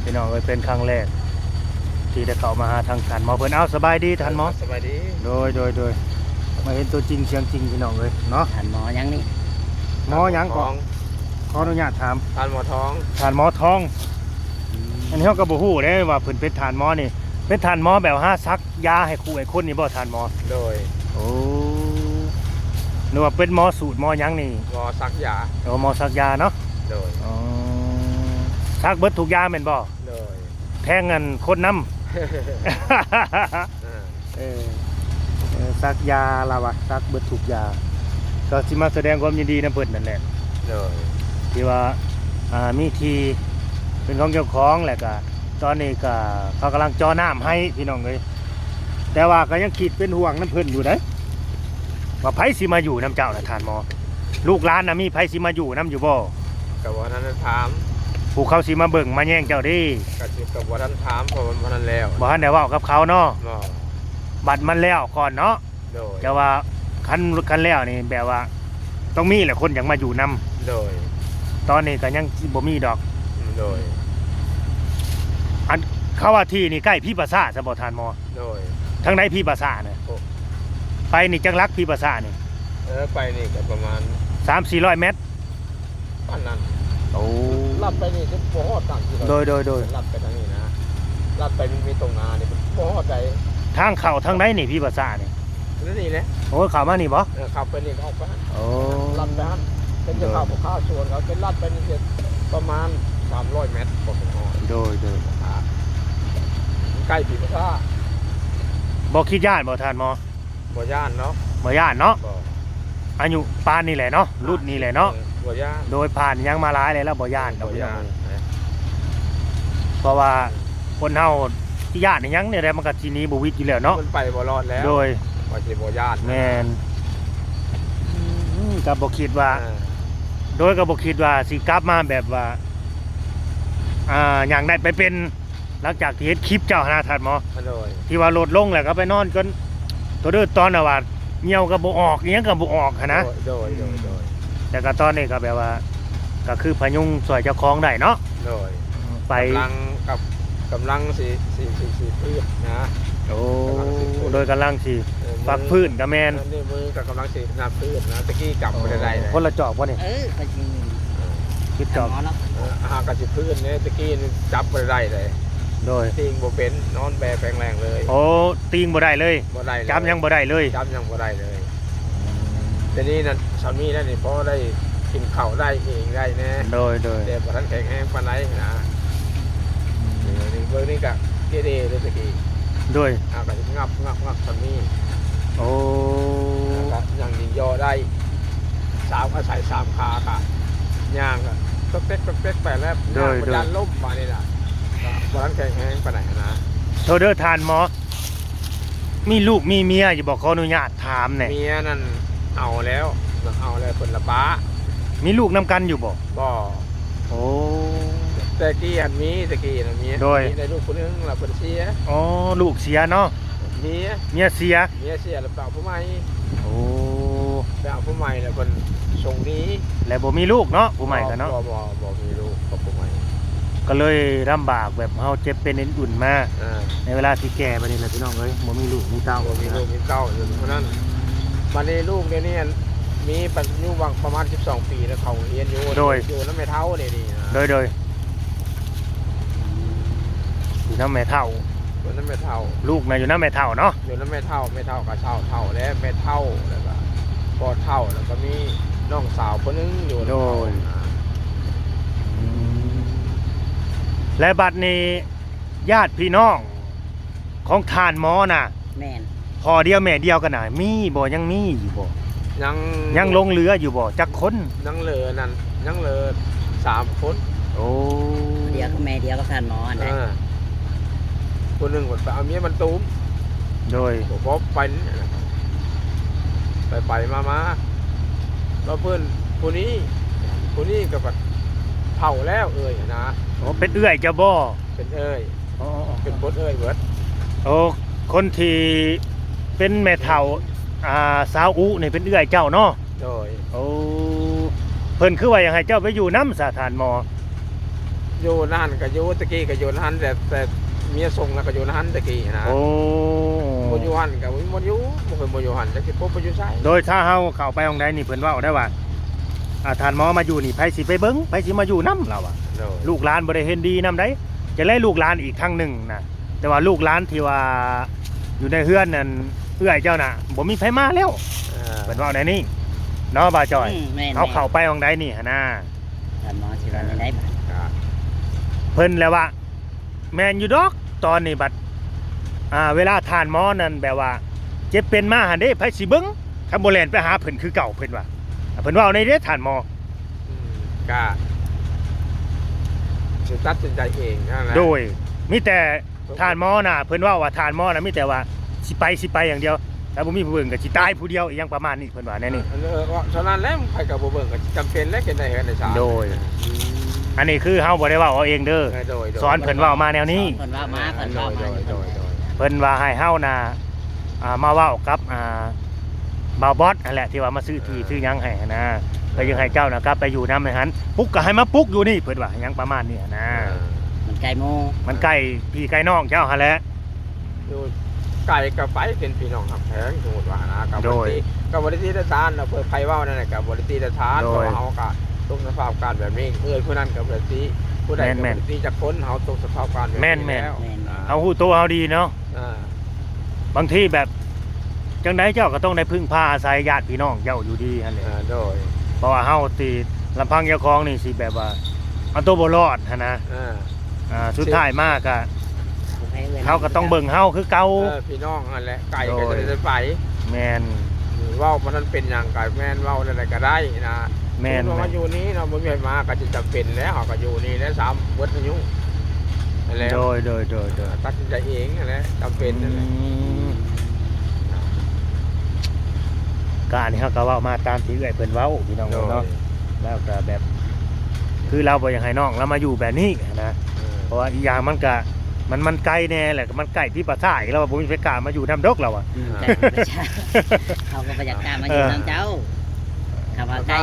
พี่น้องเป็นครั้งแรกที่ได้เข้ามาหาทางฐานหมอเพิ่นเอาสบายดีฐานหมอสบายดีโดยมาเห็นตัวจริงเสียงจริงพี่น้องเลยเนาะ ฐานหมอยังนี่ หมอหยังก่อนขออนุญาตถาม ทานหมอท้อง ฐานหมอทองอันนี้เฮาก็บ่ฮู้เด้ว่าเพิ่นเป็นฐานหมอนี่เป็นฐานหมอแบบหาซักยาให้คู่ให้คนนี่บ่ฐานหมอ โดย โอ้นึกว่าเป็นหมอสูตรหมอหยังนี่ หมอซักยา หมอซักยาเนาะ โดย อ๋อซักเบิดทุกยาแม่นบ่ โดย แทงเงินคนนำ ซักยาลาวะซักเบิดทุกยาก็สิมาแสดงความยินดีนำเพิ่นนั่นแหละ โดย ที่ว่ามีทีเป็นของเจ้าของแหละก็ตอนนี้ก็เขากำลังจ่อน้ำให้พี่น้องเลยแต่ว่าก็ยังคิดเป็นห่วงน้ำเพิ่นอยู่เด้ว่าไผสิมาอยู่น้ำเจ้าน่ะท่านหมอลูกหลานน่ะมีไผสิมาอยู่น้ำอยู่บ่ กับว่าท่านถาม ผู้เขาสิมาเบิ่งมาแย่งเจ้าเดิ กับว่าท่านถามเพราะมันท่านแล้ว บ่ทันได้เว้ากับเขาเนาะ หมอ บัตรมันแล้วก่อนเนาะ โดย แต่ว่าคันแล้วนี่แบบว่าต้องมีแหละคนอยากมาอยู่นํ โดย ตอนนี้ก็ยังบ่มีดอก โดย อันเขาว่าที่นี่ใกล้พี่ประสาทซะบ่ทานหมอ โดย ทางไหนพี่ประสาทน่ะไปนี่จังลักพี่ประสาทนี่ ไปนี่ก็ประมาณ 3-400 เมตร ปั้นนั้น โอ้ ลัดไปนี่จะโผล่ต่างที่เรา โดยลัดไปทางนี้นะลัดไปมันมีตรงนาเนี่ยมันโผล่ใจ ทางเข้าทางไหนนี่พี่ประสาทนี่ นี่แหละ โอ้เข้ามานี่บ่ ขับไปนี่ออกไป โอ้ ลัดไปฮั่นเป็นจะเข้าข้าวชวนเขาเป็นลัดไปนี่ประมาณ300 เมตรพอเป็นหอ โดย ใกล้ปีพระท่า บ่คิดย่านบ่ทานหมอ บ่ย่านเนาะ บ่ย่านเนาะ บ่ อายุปานนี่แหละเนาะรุ่นนี่แหละเนาะ บ่ย่าน โดยผ่านยังมาหลายเลยแล้วบ่ย่านดอก บ่ พี่น้ ย่า อง น เพราะว่าคนเฮาที่ย่านนี่ยังเนี่ยแหละมันก็ทีนี้บ่วิตอยู่แล้วเนาะ มันไปบ่รอดแล้ว โดย ว่าสิบ่ย่าน แม่นก็บ่คิดว่า โดยก็บ่คิดว่าสิกลับมาแบบว่าอย่างได้ไปเป็นหลังจากที่เฮ็ดคลิปเจ้าหน้าทัดหมอ โดย ที่ว่าโหลดลงแล้วก็ไปนอนจนตัวเด้อตอนน่ะว่าเหี่ยวก็บ่ออกอีหยังก็บ่ออกหันนะ โดย แต่ก็ตอนนี้ก็แบบว่าก็คือพยุงสวยเจ้าของได้เนาะ โดย ไป กำลังสิพืชนะ โอ้โดยกำลังสิฝักพื้นก็แม่น นี่มือกับกำลังสินาพืชนะตะกี้กลับบ่ได้เลย คนละจอกบ่นี่ ก็จริง คิดจ ฐา อน ก หมอเนาะ หากระสิพืชเนี่ยตะกี้จับบ่ได้เลย โดย ทิ้งบ่เป็นนอนแบแปลงแรงเลย โอ้ตีงบ่ได้เลย บ่ได้เลย จำยังบ่ได้เลย จำยังบ่ได้เลยแต่นี่นั่นสามีนั่นนี่พอได้กินข้าวได้เองได้แน่ โดย แต่บ่ทันแข็งแรงปานใดนะนี่เบิ่งนี่ก็เกเรเลยตะกี้ โดย ก็สิงับสามี โอ้ ก็ยังยิงย่อได้สาวอาศัย3ขาค่ะย่างก็เป๊กไปแล้วย่างมันยันล่มมานี่ล่ะบ่ทันแข็งแรงปานใดนะ โทษเด้อทานหมอมีลูกมีเมียอย่าบอกขออนุญาตถามแหน่ เมียนั่นเอาแล้วเพิ่นละป้า มีลูกนํกันอยู่บ่ บ่ โอ้ แต่กี้อันมีตะกี้น่ะเมีย โดย มีได้ลูกคนนึงล่ะเพิ่นเสีย อ๋อลูกเสียเนาะ เมีย เมียเสีย เสียแล้วเปล่าผู้ใหม่ โอ้ เปล่าผู้ใหม่แล้วเพิ่นส่งหนี้ แล้วบ่มีลูกเนาะผู้ใหม่กันเนาะ บ่มีลูกกับผู้ใหม่ ก็เลยลำบากแบบเฮาเจ็บเป็นอุ่นๆมา อ่า ในเวลาที่แก่ไปนี่แหละพี่น้องเอ้ยบ่มีลูกมีเต้า บ่มีลูกมีเต้าอยู่เพราะนั้นบัดนี้ลูกเดี๋ยวนี้มีปัจจุบันประมาณ12 ปีแล้วเขาเรียนอยู่อยู่นำแม่เฒ่านี่นะ โดยอยู่น้ำแม่เฒ่า อยู่นำแม่เฒ่า ลูกน่ะอยู่น้ำแม่เฒ่าเนาะ อยู่นำแม่เฒ่าก็เฒ่าแล้วแม่เฒ่าแล้วก็พ่อเฒ่าแล้วก็มีน้องสาวคนนึงอยู่ และบัดนี้ญาติพี่น้องของทานหมอน่ะ แม่น พอเดียวแม่เดียวกันน่ะมีบ่ยังมีอยู่บ่ ยังลงเรืออยู่บ่จักคน ยังเหลือนั่นยังเหลือ3 คน โอ้ เดียวก็แม่เดียวก็ฐานหมออันใด คนหนึ่งคนไปเอาเมียมันตูม โดย บอกไปมาแล้วเพื่อนผู้นี้ก็แบบเผาแล้วนะ โอ้เป็นเอื้อยเจ้าบ่ เป็นอ๋อ เป็นบดเบิด โอ้คนที่เป็นแม่เฒ่าสาวอุนี่เป็นเอื้อยเจ้าเนาะ โดย โอ้เพิ่นคือว่าอยากให้เจ้าไปอยู่น้ำสถานหมอ อยู่นั่นก็อยู่ตะกี้ก็อยู่นั่นแต่เมียส่งแล้วก็อยู่นั่นตะกี้นะ โอ้ บ่อยู่หันก็บ่อยู่บ่เคยบ่อยู่หันจักสิพบบ่อยู่ไส โดยถ้าเฮาเข้าไปห้องใดนี่เพิ่นเว้าได้ว่าท่านหมอมาอยู่นี่ไผสิไปเบิ่งไผสิมาอยู่นํเราอะ โดย ลูกหลานบ่ได้เห็นดีนํได้จะไล่ลูกหลานอีกครั้งหนึงนะแต่ว่าลูกหลานที่ว่าอยู่ในเฮือนนั่นเอื้อยเจ้าน่ะบ่มีไผมาแล้วเพิ่นเว้าได้นี่เนาะบ่าวจอย แม่น เขาเข้าไปห้องใดนี่หั่นน่ะ ท่านหมอสิว่าได้บัด เพิ่นแล้วว่าแม่นอยู่ดอกตอนนี้บัดเวลาทานหมอนั่นแบบว่าเจ็บเป็นมาหั่นเด้ไผสิเบิ่งถ้าบ่แล่นไปหาเพิ่นคือเก่าเพิ่นว่าเพิ่นเว้าในเด้ทานหมอ ก็สิตัดสินใจเองนั่นแหละ โดยมีแต่ทานหมอน่ะเพิ่นเว้าว่าทานหมอน่ะมีแต่ว่าสิไปอย่างเดียวถ้าบ่มีผู้เบิ่งก็สิตายผู้เดียวอีหยังประมาณนี้เพิ่นว่าแน่นี่ ฉะนั้นแล้วใครก็บ่เบิ่งก็จำเป็นแล้วเฮ็ดได้เฮ็ดได้ซะ โดย อันนี้คือเฮาบ่ได้เว้าเอาเองเด้อ โดย สอนเพิ่นเว้ามาแนวนี้ เพิ่นว่ามาเพิ่น โด ว่าย มา โดย เพิ่นว่าให้เฮาน่ะมาเว้ากับบ่าวบอสนั่นแหละที่ว่ามาซื้อที่ซื้อหยังให้นะก็ยังให้เจ้าน่ะกลับไปอยู่นำในหันปลุกก็ให้มาปลุกอยู่นี่เพิ่นว่าหยังประมาณนี้นะ มันไกลโม มันใกล้พี่ใกล้น้องเจ้าหั่นแหละ ดูไก่กับไปเป็นพี่น้องครับแพงสมมุติว่านะกับบริษัททานเราเปิดไผเว้านั่นแหละกับบริษัททานเพราะว่าเฮาก็ตรงสภาพการแบบนี้ผู้นั้นกับบริษัทผู้ใดกับบริษัทจักคนเฮาตรงสภาพการแบบนี้แล้ว เฮาฮู้ตัวเฮาดีเนาะ บางทีแบบจังไดเจ้าก็ต้องได้พึ่งพาอาศัยญาติพี่น้องเจ้าอยู่ดีหั่นแหละ โดย เพราะว่าเฮาตีลำพังเจ้าของนี่สิแบบว่าเอาตัวบ่รอดหั่นนะสุดท้ายมากก็เขาก็ต้องเบิ่งเฮาคือเก่า พี่น้องนั่นแหละไก่ก็จะได้ไป แม่น เว้ามันเป็นอย่างไก่แม่นเว้าได้ก็ได้นะ แม่น มาอยู่นี้เนาะบ่มีมาก็จะจำเป็นแล้วเฮาก็อยู่นี่แล้ว3เบิดอายุนั่นแหละ โดย ตัดสินใจเองนั่นแหละจำเป็นนั่นแหละ ก็อันนี้เฮาก็เว้ามาตามที่เอื้อยเพิ่นเว้าพี่น้องเนาะแล้วก็แบบ คือเราบ่อยากให้น้องเรามาอยู่แบบนี้นะเพราะว่าอีกอย่างมันก็มันไกลแน่แหละมันใกล้ที่ประสาทอีกแล้วว่าบ่มีไผกล้ามาอยู่นำดอกเราอ่ะ แต่เขาก็บ่อยากกล้ามาอยู่นำเจ้าคำว่าใกล้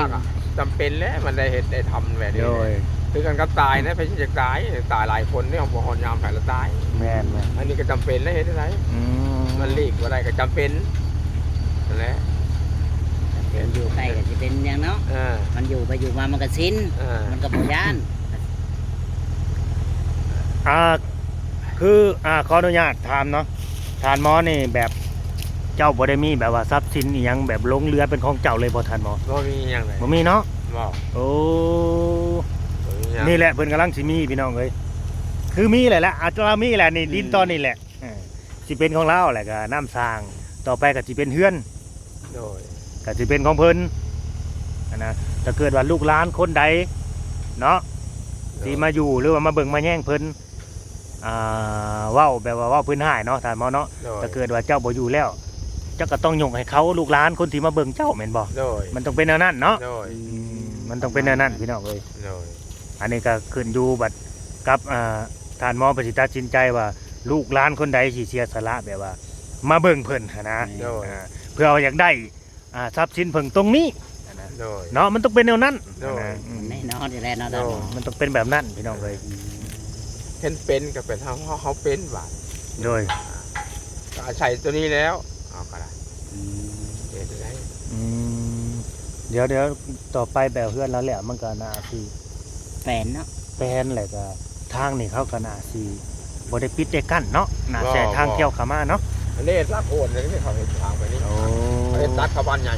จำเป็นแล้วมันได้เฮ็ดได้ทำแบบนี้ โดย คือกันกับตายนะไปสิจะตายหลายคนนี่ของบ่ฮอนยามแผลละตาย แม่น อันนี้ก็จำเป็นแล้วเฮ็ดได้ไรมันหลีกบ่ได้ก็จำเป็นนั่นแหละ เป็นอยู่ใกล้ก็สิเป็นอย่างเนาะมันอยู่ไปอยู่มามันก็ชินมันก็บ่ย่าน คือขออนุญาตถามเนาะทานหมอนี่แบบเจ้าบ่ได้มีแบบว่าทรัพย์สินอีหยังแบบลงเรือเป็นของเจ้าเลยบ่ทานหมอ บ่มีหยังเลย บ่มีเนาะ บ่ โอ้นี่แหละเพิ่นกำลังสิมีพี่น้องเอ้ยคือมีแหละอาจจะมีแหละนี่ดินตอนนี้แหละสิเป็นของเราแหละก็น้ำสร้างต่อไปก็สิเป็นเฮือน โดย ก็สิเป็นของเพิ่นนะถ้าเกิดว่าลูกหลานคนใดเนาะที่มาอยู่หรือว่ามาเบิ่งมาแย่งเพิ่นเว้าแบบว่าเว้าพื้นหายเนาะท่านหมอเนาะถ้าเกิดว่าเจ้าบ่อยู่แล้วเจ้าก็ต้องยกให้เขาลูกหลานคนที่มาเบิ่งเจ้าแม่นบ่ โดย มันต้องเป็นแนวนั้นเนาะ โดย มันต้องเป็นแนวนั้นพี่น้องเอ้ย โดย อันนี้ก็ขึ้นอยู่บัดกับท่านหมอประสิทธิ์ตัดสินใจว่าลูกหลานคนใดสิเสียสละแบบว่า มาเบิ่งเพิ่นหั้นนะ โดย เพื่อเอาอยากได้ทรัพย์สินเพิ่นตรงนี้หั้นนะ โดย เนาะมันต้องเป็นแนวนั้น โดย นะ แน่นอนอยู่แล้วเนาะท่านหมอ มันต้องเป็นแบบนั้นพี่น้องเอ้ย เห็นเป็นก็เป็นเฮาเป็นบาด โดย ก็อาศัยตัวนี้แล้วเอาก็ได้เฮ็ดได้ อืมเดี๋ยวต่อไปแบบเพื่อนแล้วแหละมันก็น่าสิ แฟนเนาะ แปลนแหละก็ทางนี่เขาก็น่าสิบ่ได้ปิดได้กั้นเนาะน่าแส่ทางเที่ยวเข้ามาเนาะ อันนี้รักโอนเลยที่เขาเห็นทางไปนี่ โอ้ เขาเห็นตัดเขาบ้านใหญ่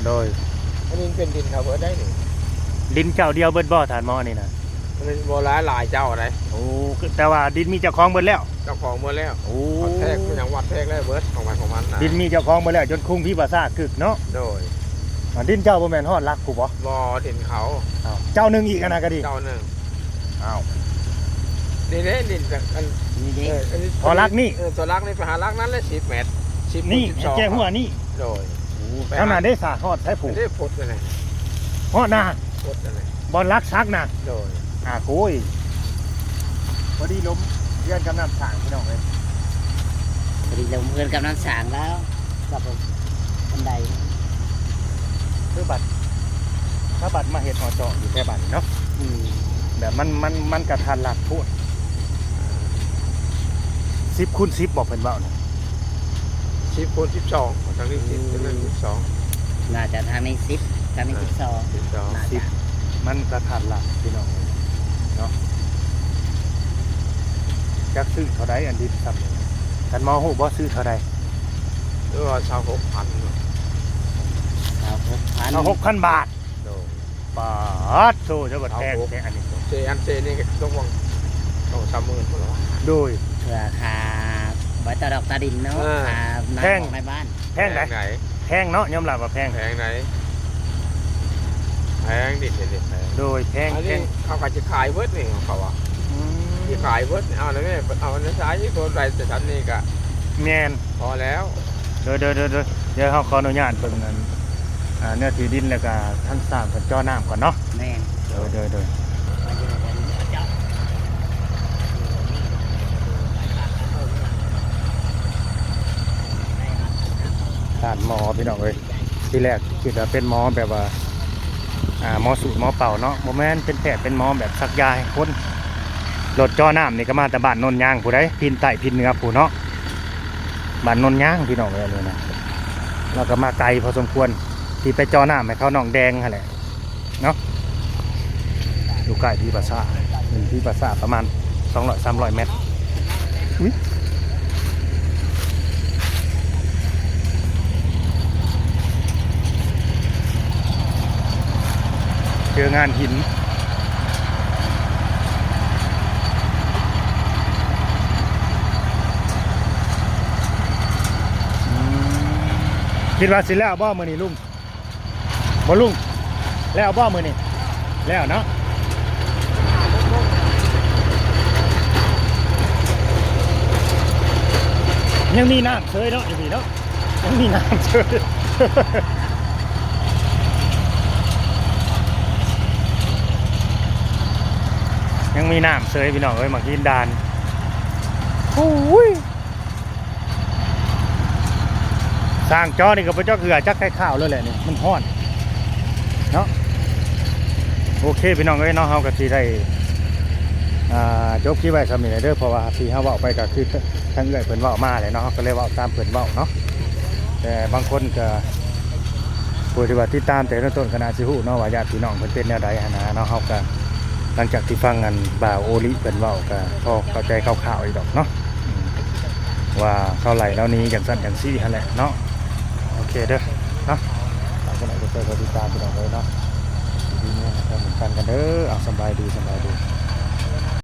โดย อันนี้เป็นดินเขาเบิดได้นี่ ดินเจ้าเดียวเบิดบ่ทานหมอนี่นะ มันโบราณหลายเจ้าอะไร โอ้แต่ว่าดินมีเจ้าของเบิดแล้ว เจ้าของหมดแล้ว โอ้ วัดแทกอย่างวัดแทกแล้วเบิดของมันนะ ดินมีเจ้าของเบิดแล้วจนคุ้งที่ประสาทกึกเนาะ โดย ดินเจ้าบ่แม่นฮอดรักกูบ่ บ่อดินเขา อ้าวเจ้าหนึงอีกอันน่ะก็ดี เจ้าหนึ่ง อ้าว ดินนี้ดินจากอัน นี่เด้ อันนี้ พอรักนี่ ตัวรักนี่ไปหารักนั้นเลย10 เมตร10 นี่ 12 แก้หัวนี่ โดย เท่านั้นได้สาฮอดใช้ผูก ไม่ได้พดเลย ฮอดหน้า พดเลย บอลรักซักน่ะ โดย โอ้ยพอดีล้มเพื่อนกำลังสร้างพี่น้องเอ้ย พอดีลงเพื่อนกำลังสร้างแล้วกับบันได คือบัตรถ้าบัตรมาเฮ็ดหอเจาะอยู่แค่บัตรเนาะ อืม แบบมันกระทันหลักโพด10 คูณ 10บอกเพิ่นเว้าน่ะ 10 คูณ 12ทางนี้10เป็น12 น่าจะทางนี้10ทางนี้12น่าจะ มันกระทันหลักพี่น้องเนาะจักซื้อเท่าใดอันดิซ้ำกันมอฮู้บ่ซื้อเท่าใด หรือว่า26,000 เอา6,000 6,000 บาท โดย บาทโธ่จะบ่แพงแท้อันนี้ เจอันเจนี่ต้องวางต้อง30,000พุ่นแล้ว โดย เพื่อค่าไว้ตาดอกตาดินเนาะค่าน้ำ แพง ของในบ้าน แพงไหน ไหน แพงเนาะยอมรับว่าแพง แพงไหนแพงดิแพง โดยแพง อัน แพ นี้ ง เขาก็จะขายเวิร์ดนี่ของเขาอ่ะที่ขายเวิร์ดเอาแล้วเนี่ยเอาในสายที่ตัวใดแต่ฉันนี่ก็ แม่น พอแล้ว เดี๋ยวเฮาขออนุญาตเบิ่งอันเนื้อที่ดินแล้วก็ท่านสร้างกับจ่อน้ำก่อนเนาะ แม่น โดย มาอยู่กันเจ้า ด้านหมอพี่น้องเอ้ยที่แรกคิดว่าเป็นหมอแบบว่าหมอสูตรหมอเป่าเนาะบ่แม่นเป็นแพทย์เป็นหมอแบบซักยาให้คนรถจ่อน้ำนี่ก็มาแต่บ้านโนนยางผู้ใดพินใต้พินเหนือผู้เนาะบ้านโนนยางพี่น้องเอ้ยนี่นะเราก็มาไกลพอสมควรที่ไปจ่อน้ำให้เขาหนองแดงหั่นแหละเนาะอยู่ใกล้ที่ปราสาทที่ปราสาทประมาณ200-300 เมตรอุ๊ยเจองานหินคิดว่าสิแล้วบ่มื้อนี้ลุงบ่ลุงแล้วบ่มื้อนี้แล้วเนาะยังมีน้ำเฉยเนาะอยู่นี่เนาะยังมีน้ำเฉย ยังมีน้ำเซยพี่น้องเอ้ยหมักยินดานโอ้ยสร้างจอนี่กับพระเจ้าเกลือจักไข่ข้าวเลยแหละนี่มันฮ้อนเนาะโอเคพี่น้องเอ้ยเนาะเฮาก็สิได้จบคลิปไว้สำหรับนี้เด้อเพราะว่าที่เฮาเว้าไปก็คือทั้งเอื้อยเพิ่นเว้ามาเลยเนาะเฮาก็เลยเว้าตามเพิ่นเว้าเนาะแต่บางคนก็ผู้ที่ว่าติดตามแต่ต้นๆคณะสิฮู้เนาะว่าญาติพี่น้องเพิ่นเป็นแนวใดหั่นนะเนาะเฮาก็หลังจากที่ฟังกันบ่าวโอลิเป็นเว้าก็พอเข้าใจคร่าวๆอีกดอกเนาะว่าเข้าไหลแล้วนี้อย่างสั้นอย่างซี่หั่นแหละเนาะโอเคเด้อเนาะฝากกันหน่อยก็ติดตามพี่น้องไว้เนาะดีๆเนี่ยครับเหมือนกันเด้อเอาสบายดี